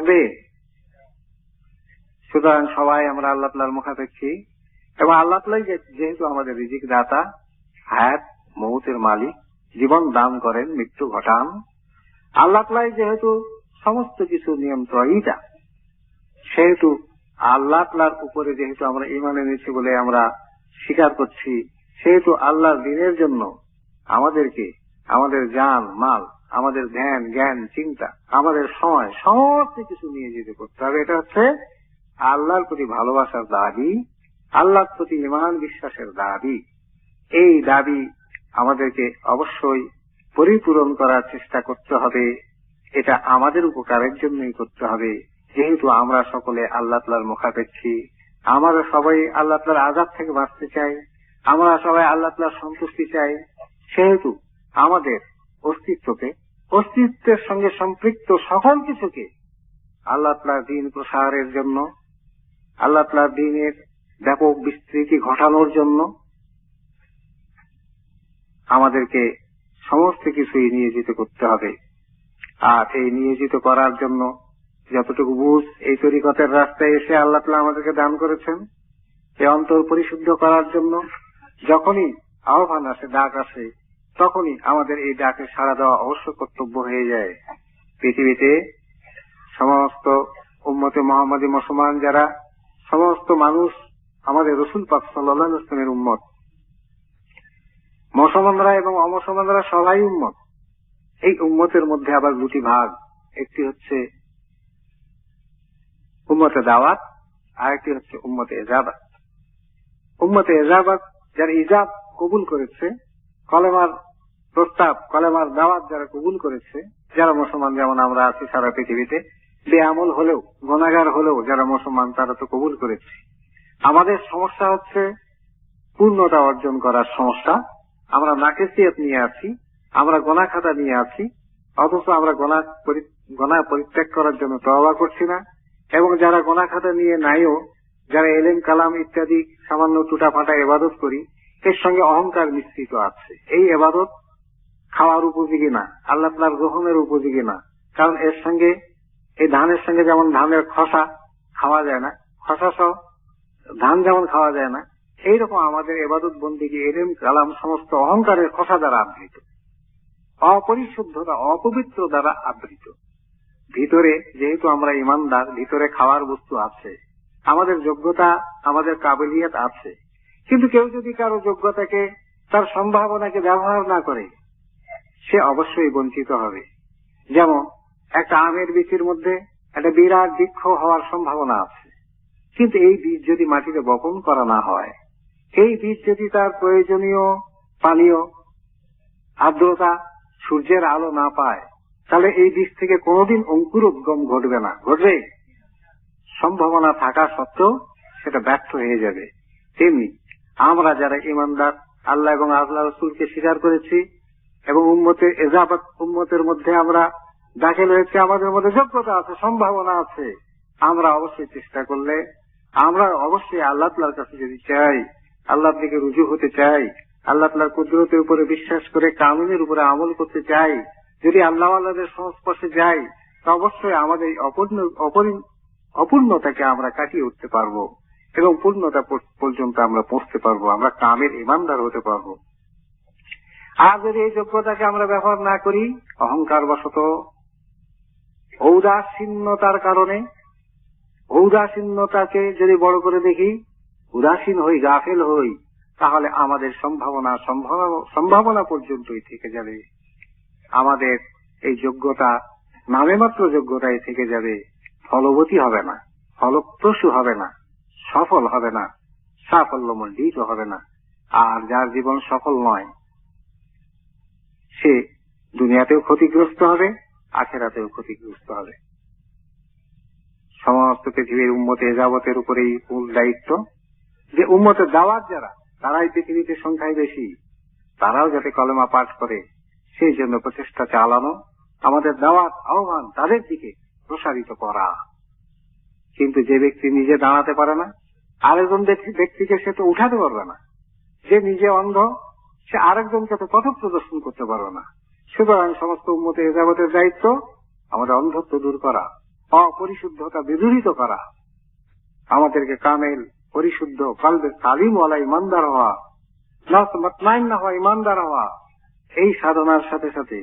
থাকবে? সুতরাং সবাই আমরা আল্লাহ তাআলার মুখাপেক্ষী এবং আল্লাহ তাআলাই যেহেতু আমাদের রিজিক দাতা, হায়াত মউতের মালিক, জীবন দান করেন, মৃত্যু ঘটান, আল্লাহ তাআলাই যেহেতু সমস্ত কিছু নিয়ন্ত্রণীতা, সেহেতু আল্লাহ তাআলার উপরে যেহেতু আমরা ঈমান এনেছি বলে আমরা স্বীকার করছি, সেহেতু আল্লাহর দ্বীনের জন্য আমাদেরকে আমাদের জান মাল, আমাদের ধ্যান জ্ঞান চিন্তা, আমাদের সময় সমস্ত কিছু নিয়ে যেতে করতে হবে। এটা হচ্ছে আল্লাহর প্রতি ভালোবাসার দাবি, আল্লাহর প্রতি ঈমান বিশ্বাসের দাবি। এই দাবি আমাদেরকে অবশ্যই পরিপূরণ করার চেষ্টা করতে হবে। এটা আমাদের উপকারের জন্যই করতে হবে, যেহেতু আমরা সকলে আল্লাহ তাআলার মুখাপেক্ষী, আমরা সবাই আল্লাহ তাআলার আযাব থেকে বাঁচতে চাই, আমরা সবাই আল্লাহ তাআলার সন্তুষ্টি চাই। সেহেতু আমাদের অস্তিত্বের সঙ্গে সম্পৃক্ত সকল কিছুকে আল্লাহ তাআলার দ্বীন প্রসারের জন্য, আল্লাহ তাআলার দ্বীনের ব্যাপক বিস্তৃতি ঘটানোর জন্য আমাদেরকে সমস্ত কিছুই নিয়োজিত করতে হবে। আর এই নিয়োজিত করার জন্য যতটুকু বুঝ এই তরিকতের রাস্তায় এসে আল্লাহ তাআলা আমাদেরকে দান করেছেন, এই অন্তর পরিশুদ্ধ করার জন্য যখনই আহ্বান আসে, ডাক আসে, তখনই আমাদের এই ডাকে সাড়া দেওয়া অবশ্য কর্তব্য হয়ে যায়। পৃথিবীতে সমস্ত উম্মতে মুহাম্মাদী মুসলমান যারা, সমস্ত মানুষ আমাদের রাসূল পাক সাল্লাল্লাহু আলাইহি ওয়াসাল্লামের উম্মত। মুসলমানরা এবং অমুসলমানরা সবাই উম্মত। এই উম্মতের মধ্যে আবার দুটি ভাগ, একটি হচ্ছে উম্মতে দাওয়াত, আরেকটি হচ্ছে উম্মতে ইজাবাত। উম্মতে ইজাবাত যারা ইজাব কবুল করেছে, কলেমার প্রস্তাব, কলেমার দাওয়াত যারা কবুল করেছে, যারা মুসলমান যেমন আমরা আছি সারা পৃথিবীতে, বেআমল হলেও গুনাহগার হলেও যারা মুসলমান তারা তো কবুল করেছে। আমাদের সমস্যা হচ্ছে পূর্ণতা অর্জন করার সমস্যা। আমরা নাকেসিয়াত নিয়ে আছি, আমরা গুনাহ খাতা নিয়ে আছি, অথচ আমরা গুনাহ পরিত্যাগ করার জন্য তওবা করছি না। এবং যারা গুনাহ খাতা নিয়ে নাইও, যারা এলেম কালাম ইত্যাদি সামান্য টুটাফাটা ইবাদত করি, এর সঙ্গে অহংকার মিশ্রিত আছে। এই ইবাদত খাওয়ার উপযোগী না, আল্লাহ তাআলার গ্রহণের উপযোগী না। কারণ এর সঙ্গে, এই ধানের সঙ্গে যেমন ধানের খসা খাওয়া যায় না, খসা সহ ধান যেমন খাওয়া যায় না, এইরকম আমাদের ইবাদত বন্দেগী এলেম কালাম সমস্ত অহংকারের খসা দ্বারা আবৃত, অপরিশুদ্ধতা অপবিত্র দ্বারা আবৃত। ভিতরে যেহেতু আমরা ইমানদার, ভিতরে খাওয়ার বস্তু আছে, আমাদের যোগ্যতা, আমাদের কাবিলিয়ত আছে, কিন্তু কেউ যদি কারো যোগ্যতাকে, তার সম্ভাবনাকে ব্যবহার না করে, সে অবশ্যই বঞ্চিত হবে। যেমন একটা আমের বীজের মধ্যে একটা বিরাট বৃক্ষ হওয়ার সম্ভাবনা আছে, কিন্তু এই বীজ যদি মাটিতে বপন করা না হয়, এই বীজ যদি তার প্রয়োজনীয় পানীয় আর্দ্রতা, সূর্যের আলো না পায়, তাহলে এই বীজ থেকে কোনোদিন অঙ্কুরোদ্গম ঘটবে না। ঘটবে, সম্ভাবনা থাকা সত্ত্বেও সেটা ব্যর্থ হয়ে যাবে। তেমনি আমরা যারা ইমানদার, আল্লাহ এবং আল্লাহ রাসূলকে স্বীকার করেছি এবং উম্মতে ইজাবাত উম্মতের মধ্যে আমরা দাখিল হয়েছে, আমাদের মধ্যে যোগ্যতা আছে, সম্ভাবনা আছে, আমরা অবশ্যই চেষ্টা করলে, আমরা অবশ্যই আল্লাহ তাআলার কাছে যদি চাই, আল্লাহর দিকে রুজু হতে চাই, আল্লাহ তাআলার কুদরতের উপরে বিশ্বাস করে কানুনের উপরে আমল করতে চাই, যদি আল্লাহ আল্লাহদের সংস্পর্শে যাই, তা অবশ্যই আমাদের অপূর্ণতাকে আমরা কাটিয়ে উঠতে পারবো এবং পূর্ণতা পর্যন্ত আমরা পৌঁছতে পারবো, আমরা কামের ইমানদার হতে পারবো। আর যদি এই যোগ্যতাকে আমরা ব্যবহার না করি, অহংকার বশত, ঔদাসীন্যতার কারণে, ঔদাসীন্যতাকে যদি বড় করে দেখি, উদাসীন হই, গাফেল হই, তাহলে আমাদের সম্ভাবনা পর্যন্তই থেকে যাবে। আমাদের এই যোগ্যতা নামে মাত্র যোগ্যতাই থেকে যাবে, ফলবতী হবে না, ফলপ্রসূ হবে না, সফল হবে না, সাফল্যমণ্ডিত হবে না। আর যার জীবন সফল নয়, সে দুনিয়াতেও ক্ষতিগ্রস্ত হবে, আখিরাতেও ক্ষতিগ্রস্ত হবে। সমস্ত পৃথিবীর উম্মতে ইজাবতের উপরেই মূল দায়িত্ব যে উম্মতের দাওয়াত যারা, তারাই পৃথিবীতে সংখ্যায় বেশি, তারাও যাতে কলেমা পাঠ করে সেই জন্য প্রচেষ্টা চালানো, আমাদের দাওয়াত আহ্বান তাদের দিকে প্রসারিত করা। কিন্তু যে ব্যক্তি নিজে দাঁড়াতে পারে না, আরেকজন ব্যক্তিকে সে তো উঠাতে পারবে না। যে নিজে অন্ধ, সে আরেকজনকে তো পথ প্রদর্শন করতে পারবে না। সুতরাং সমস্ত উম্মতে ইজাবতের দায়িত্ব আমাদের অন্ধত্ব দূর করা, অপরিশুদ্ধতা বিদূরিত করা, আমাদেরকে কামেল পরিশুদ্ধ কলবে সালিমওয়ালা ইমানদার হওয়া, নফস মুতমাইন্না হওয়া, ইমানদার হওয়া, এই সাধনার সাথে সাথে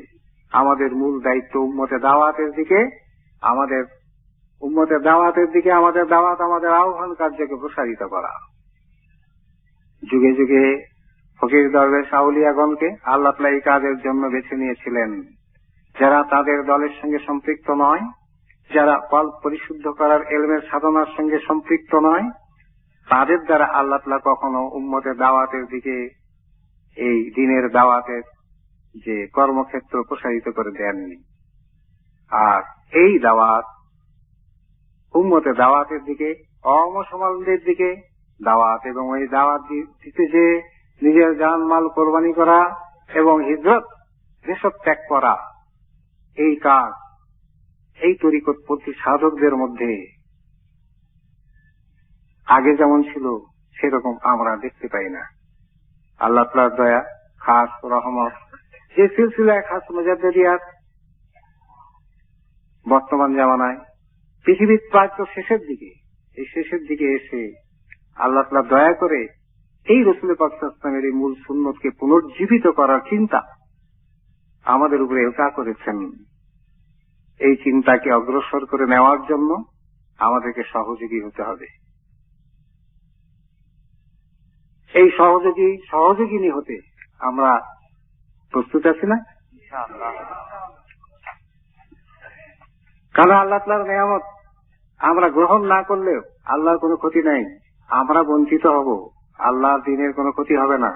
আমাদের মূল দায়িত্ব উম্মতে দাওয়াতের দিকে, আমাদের উম্মতের দাওয়াতের দিকে আমাদের দাওয়াত, আমাদের আহ্বান কার্যকে প্রসারিত করা। যুগে যুগে ফকির দরবেশ আউলিয়াগণকে আল্লাহ তাআলা এই কাজের জন্য বেছে নিয়েছিলেন। যারা তাদের দলের সঙ্গে সম্পৃক্ত নয়, যারা কল্প পরিশুদ্ধ করার ইলমের সাধনার সঙ্গে সম্পৃক্ত নয়, তাদের দ্বারা আল্লাহ তাআলা কখনো উম্মতের দাওয়াতের দিকে, এই দ্বীনের দাওয়াতের যে কর্মক্ষেত্র প্রসারিত করে দেননি। আর এই দাওয়াত উম্মতের দাওয়াতের দিকে, অমুসলমানদের দিকে দাওয়াত, এবং ওই দাওয়াত দিতে যে নিজের জান মাল কোরবানি করা এবং হিজরত দেশত্যাগ ত্যাগ করা, এই কাজ এই তরিকতপন্থী সাধকদের মধ্যে আগে যেমন ছিল সেরকম আমরা দেখতে পাই না। আল্লাহ তাআলার দয়া, খাস রহমত, যে সিলসিলায় খাস মুজাদ্দিদিয়াত বর্তমান জামানায় পৃথিবীর প্রায় তো শেষের দিকে, এই শেষের দিকে এসে আল্লাহ তাআলা দয়া করে এই রাসূল পাক সাল্লাল্লাহু আলাইহি ওয়াসাল্লামের এই মূল সুন্নতকে পুনর্জীবিত করার চিন্তা আমাদের উপরে এলকা করেছেন। এই চিন্তাকে অগ্রসর করে নেওয়ার জন্য আমাদেরকে সহযোগী হতে হবে। এই সহযোগিনী হতে আমরা প্রস্তুত আছি না? কারণ আল্লাহ তাআলার নিয়ামত আমরা গ্রহণ না করলেও আল্লাহর কোনো ক্ষতি নাই, আমরা বঞ্চিত হব, আল্লাহর দ্বীনের কোনো ক্ষতি হবে না।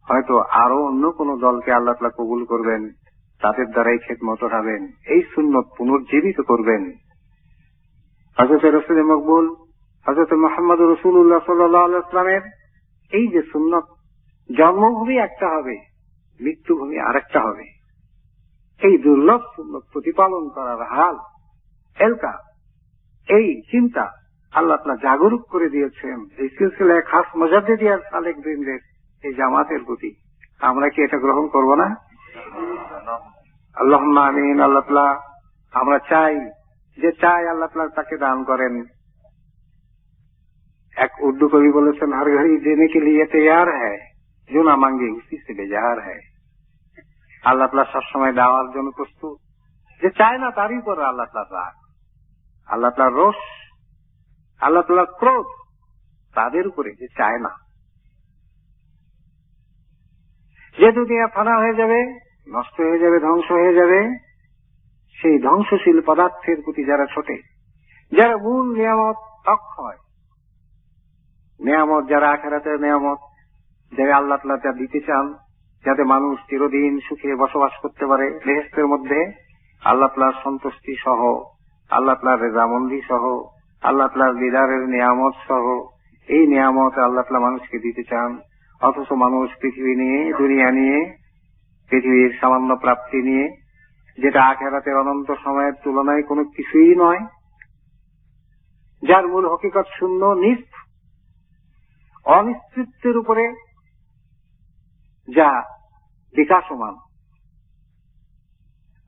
হয়তো আরো অন্য কোন দলকে আল্লাহ তাআলা কবুল করবেন, তাদের দ্বারাই খেদমত উঠাবেন, এই সুন্নত পুনর্জীবিত করবেন। হযরত রাসূল মকবুল হযরত মুহাম্মদ রাসূলুল্লাহ সাল্লাল্লাহু আলাইহি ওয়াসাল্লামের এই যে সুন্নত, জন্মভূমি একটা হবে, মৃত্যুভূমি আরেকটা হবে, এই দুর্লভ সুন্নত প্রতিপালন করার হাল এলকা, এই চিন্তা আল্লাহ তাআলা জাগরুক করে দিয়েছেন এই সিলসিলায় খাস মুজাদ্দিদিয়ার সালেকদের এই জামাতের প্রতি। আমরা কি এটা গ্রহণ করব না? আল্লাহুম্মা আমিন। আল্লাহ তাআলা আমরা চাই, যে চাই আল্লাহ তাআলা তাকে দান করেন। এক উর্দু কবি বলেছেন, হর ঘড়ি দেনে কে লিয়ে তৈয়ার হ্যায়, जो ना मांगे उसी से बेजार है। আল্লাহ তাআলা সবসময় দেওয়ার জন্য প্রস্তুত, যে চায় না তারই উপর আল্লাহ তাআলা রাগ, আল্লাহ তাআলার রোষ, আল্লাহ তাআলার ক্রোধ তাদের উপরে যে চায় না। যে দুনিয়া ফানা হয়ে যাবে, নষ্ট হয়ে যাবে, ধ্বংস হয়ে যাবে, সেই ধ্বংসশীল পদার্থের প্রতি যারা ছোটে, যারা মূল নিয়ামত অক্ষয়, নিয়ামত যারা আখিরাতের নিয়ামত, যারা আল্লাহ তাআলা যা দিতে চান, যাতে মানুষ চিরদিন সুখে বসবাস করতে পারে বেহেশতের মধ্যে, আল্লাহ তাআলার সন্তুষ্টি সহ, আল্লাহ তাআলার রেজামন্দি সহ, আল্লাহ তাআলার দিদারের নিয়ামত সহ, এই নিয়ামত আল্লাহ তাআলা মানুষকে দিতে চান। অথচ মানুষ পৃথিবী নিয়ে, দুনিয়া নিয়ে, পৃথিবীর সামান্য প্রাপ্তি নিয়ে, যেটা আখিরাতের অনন্ত সময়ের তুলনায় কোনো কিছুই নয়, যার মূল হকিকত শূন্য, অনিশ্চিতের উপরে যা বিকাশমান,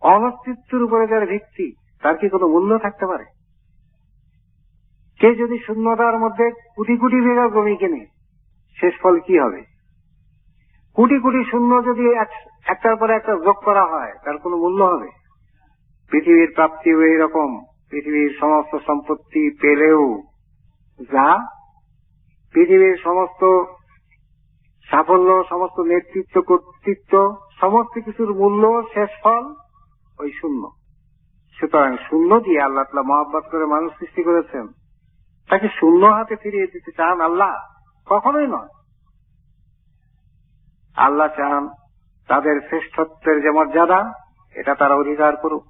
অনিশ্চিতের উপরে যার ভিত্তি, তার কি কোনো মূল্য থাকতে পারে? কে যদি শূন্যতার মধ্যে কোটি কোটি বিঘা জমি কেনে, শেষ ফল কি হবে? কোটি কোটি শূন্য যদি একটার পরে একটা যোগ করা হয়, তার কোনো মূল্য হবে? পৃথিবীর প্রাপ্তিও এইরকম, পৃথিবীর সমস্ত সম্পত্তি পেলেও যা, পৃথিবীর সমস্ত সাফল্য, সমস্ত নেতৃত্ব, কর্তৃত্ব, সমস্ত কিছুর মূল্য, শেষ ফল ওই শূন্য। সুতরাং শূন্য দিয়ে আল্লাহ তাআলা মহব্বত করে মানুষ সৃষ্টি করেছেন, তাকে শূন্য হাতে ফিরিয়ে দিতে চান আল্লাহ? কখনোই নয়। আল্লাহ চান তাদের শ্রেষ্ঠত্বের যে মর্যাদা, এটা তারা অধিকার করুক।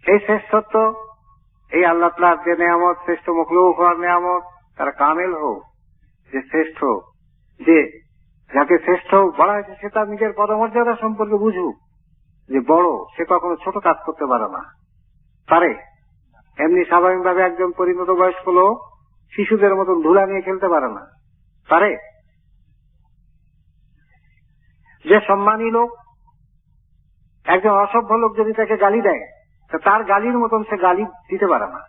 এই শ্রেষ্ঠত্ব, এই আল্লাহ তাআলার যে নিয়ামত, শ্রেষ্ঠ মখলুক হওয়ার নিয়ামত, তারা কামেল হোক। যে শ্রেষ্ঠ, যে যাকে শ্রেষ্ঠ বলা হয়েছে, সে তার নিজের পদমর্যাদা সম্পর্কে বুঝুক, যে বড় সে কখনো ছোট কাজ করতে পারে না, পারে। এমনি স্বাভাবিকভাবে একজন পরিণত বয়স্ক লোক শিশুদের মতন ধুলা নিয়ে খেলতে পারে না, পারে। যে সম্মানী লোক, একজন অসভ্য লোক যদি তাকে গালি দেয়, তার গালির মতন সে গালি দিতে পারে না।